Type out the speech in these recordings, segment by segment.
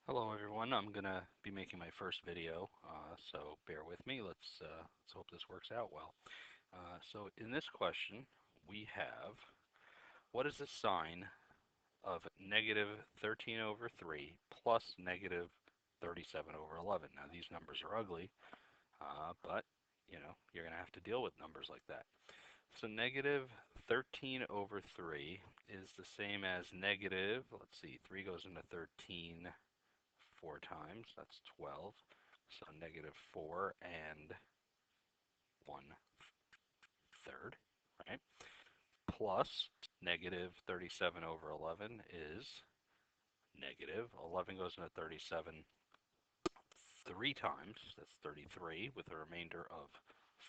Hello everyone, I'm gonna be making my first video, so bear with me. Let's hope this works out well. So in this question, we have, what is the sign of negative 13 over 3 plus negative 37 over 11? Now these numbers are ugly, but you're gonna have to deal with numbers like that. So negative 13 over 3 is the same as negative, let's see, 3 goes into 13 four times, that's 12. So negative 4 and 1 third, right? Plus negative 37 over 11 is negative. 11 goes into 37 three times, that's 33, with a remainder of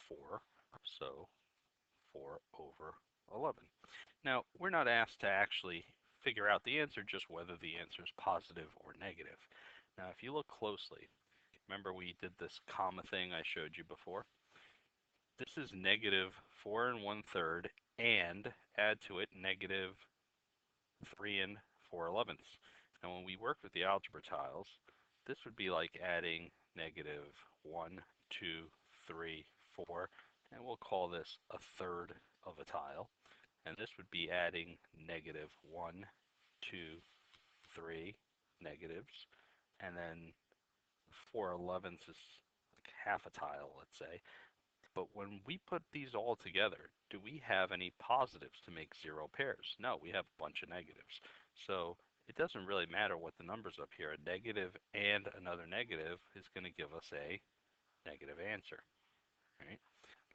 4. So 4 over 11. Now, we're not asked to actually figure out the answer, just whether the answer is positive or negative. Now, if you look closely, remember we did this comma thing I showed you before? This is negative 4 and 1/3 and add to it negative 3 and 4/11ths. And when we work with the algebra tiles, this would be like adding negative 1, 2, 3, 4, and we'll call this a third of a tile. And this would be adding negative 1, 2, 3 negatives, and then 4/11ths is like half a tile, let's say. But when we put these all together, do we have any positives to make zero pairs? No, we have a bunch of negatives. So it doesn't really matter what the numbers up here. A negative and another negative is going to give us a negative answer. Right?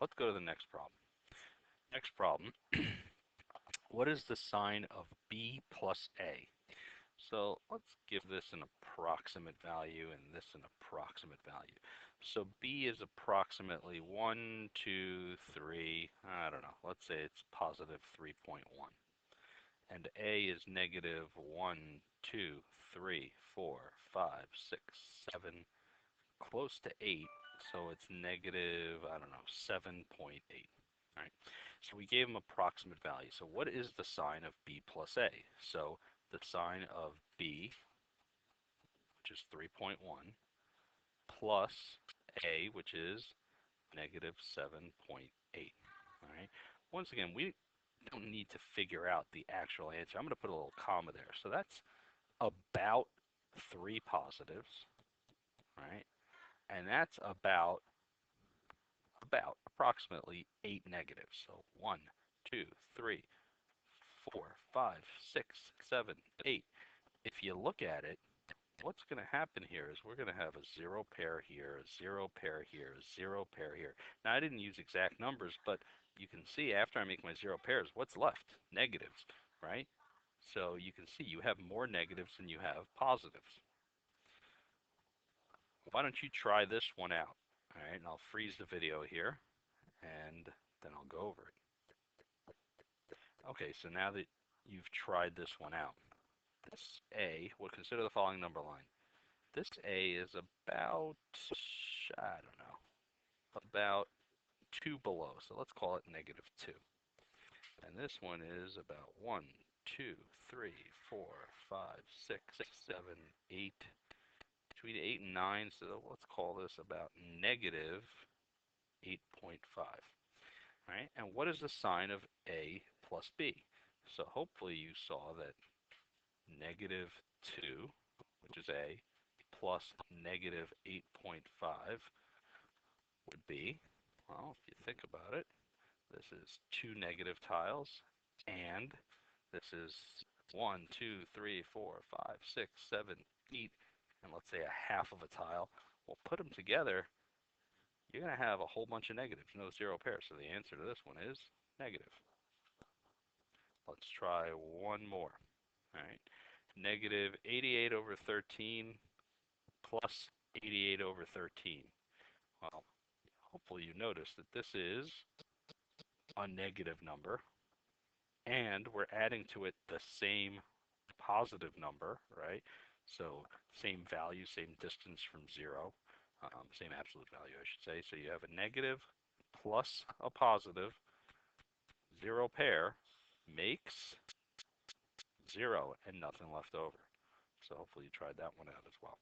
Let's go to the next problem. Next problem, what is the sign of b plus a? So let's give this an approximate value and this an approximate value. So B is approximately 1, 2, 3, I don't know, let's say it's positive 3.1. And A is negative 1, 2, 3, 4, 5, 6, 7, close to 8. So it's negative, I don't know, 7.8. All right. So we gave them approximate value. So what is the sign of B plus A? So the sign of B, which is 3.1, plus A, which is negative 7.8. All right. Once again, we don't need to figure out the actual answer. I'm going to put a little comma there. So that's about 3 positives, right? And that's about approximately 8 negatives. So 1, 2, 3, 4, 5, 6, 7, 8. If you look at it, what's going to happen here is we're going to have a zero pair here, a zero pair here, a zero pair here. Now, I didn't use exact numbers, but you can see after I make my zero pairs, what's left? Negatives, right? So you can see you have more negatives than you have positives. Why don't you try this one out? All right, and I'll freeze the video here, and then I'll go over it. Okay, so now that you've tried this one out, this A, we'll consider the following number line. This A is about, I don't know, about 2 below. So let's call it negative 2. And this one is about 1, 2, 3, 4, 5, 6, 7, 8, between 8 and 9. So let's call this about negative 8.5. Right? And what is the sign of A plus B? So hopefully you saw that negative 2, which is A, plus negative 8.5 would be, well, if you think about it, this is 2 negative tiles, and this is 1, 2, 3, 4, 5, 6, 7, 8, and let's say a half of a tile. Well, put them together, you're going to have a whole bunch of negatives, no zero pairs. So the answer to this one is negative. Let's try one more. All right. Negative 88 over 13 plus 88 over 13. Well, hopefully you notice that this is a negative number, and we're adding to it the same positive number, right? So same value, same distance from 0, same absolute value, I should say. So you have a negative plus a positive, 0 pair makes 0 and nothing left over. So hopefully you tried that one out as well.